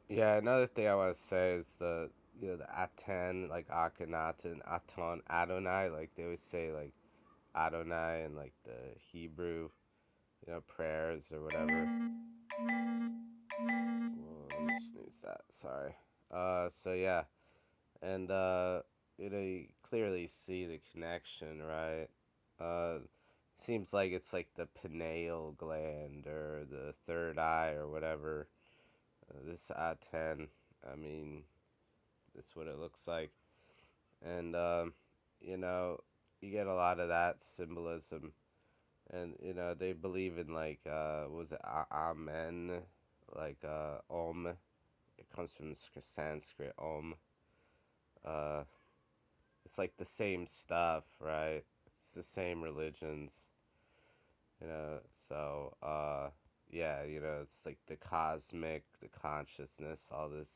Yeah, another thing I want to say is the aten, like Akhenaten, aton, adonai, like they always say like adonai in like the Hebrew, prayers or whatever. Whoa, let me snooze that. Sorry. So yeah, and you clearly see the connection, right? Uh, seems like it's like the pineal gland or the third eye or whatever. This aten, I mean, that's what it looks like, and you know, you get a lot of that symbolism, and they believe in like what was it, amen, like om. It comes from Sanskrit om. Uh, it's like the same stuff, right? It's the same religions, you know. So yeah, it's like the cosmic, the consciousness, all this,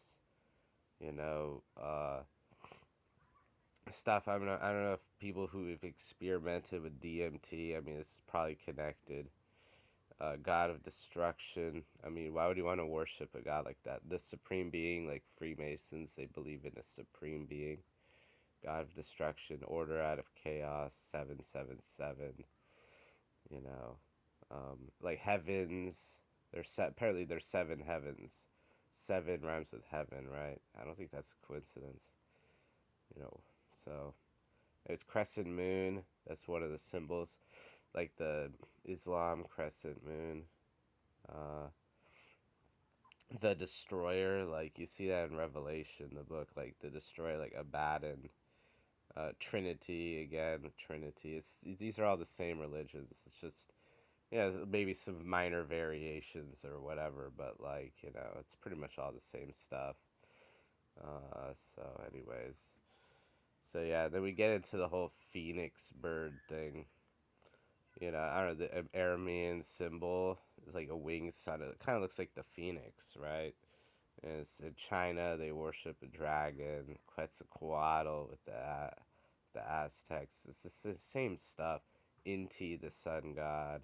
you know, stuff. I don't know if people who have experimented with DMT. I mean, this is probably connected. God of destruction. I mean, why would you want to worship a god like that? The supreme being, like Freemasons, they believe in a supreme being. God of destruction, order out of chaos, 777. You know, like heavens. Apparently there's seven heavens. Seven rhymes with heaven, right? I don't think that's a coincidence. You know, so it's crescent moon. That's one of the symbols, like the Islam crescent moon. Uh, the destroyer, like you see that in Revelation, the book, like the destroyer, like Abaddon, Trinity again, Trinity. These are all the same religions. It's just maybe some minor variations or whatever, but like it's pretty much all the same stuff. So anyways, so yeah, then we get into the whole phoenix bird thing. I don't know, the Aramean symbol is like a winged sun. It kind of looks like the phoenix, right? And it's in China, they worship a dragon, Quetzalcoatl with the Aztecs. It's the same stuff. Inti, the sun god,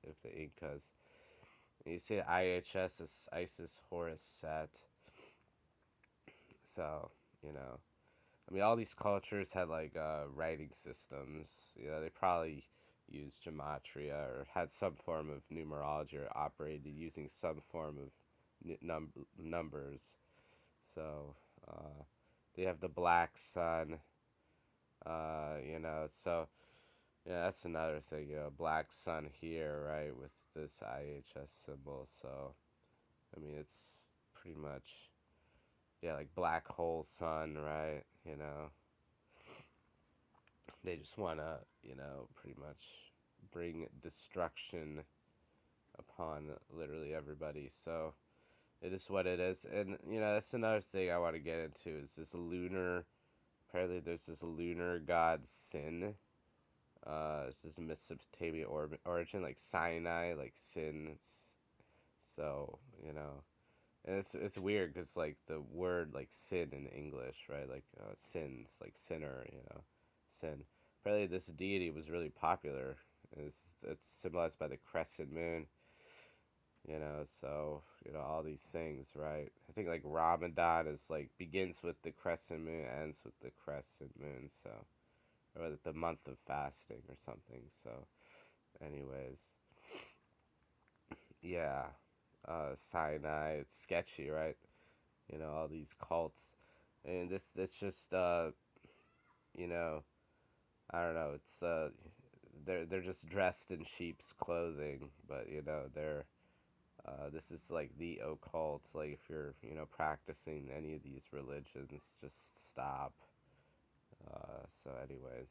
if the Incas. And you see IHS is Isis, Horus, Set. So, you know, I mean, all these cultures had like writing systems. They probably used gematria or had some form of numerology or operated using some form of numbers. So they have the black sun. So yeah, that's another thing. Black sun here, right, with this IHS symbol. So I mean, it's pretty much like black hole sun, right? They just wanna pretty much bring destruction upon literally everybody. So it is what it is, and that's another thing I want to get into is this lunar. Apparently, there's this lunar god Sin. This is Mesopotamia origin, like Sinai, like sin. So and it's weird because like the word like sin in English, right? Like sins, like sinner, sin. Apparently, this deity was really popular. It's symbolized by the crescent moon, so all these things, right? I think like Ramadan is like begins with the crescent moon, ends with the crescent moon, so or the month of fasting or something. So, anyways, yeah, Sinai, it's sketchy, right? All these cults, and this just you know, I don't know, it's they're just dressed in sheep's clothing, but they're this is like the occult. Like if you're practicing any of these religions, just stop. So anyways.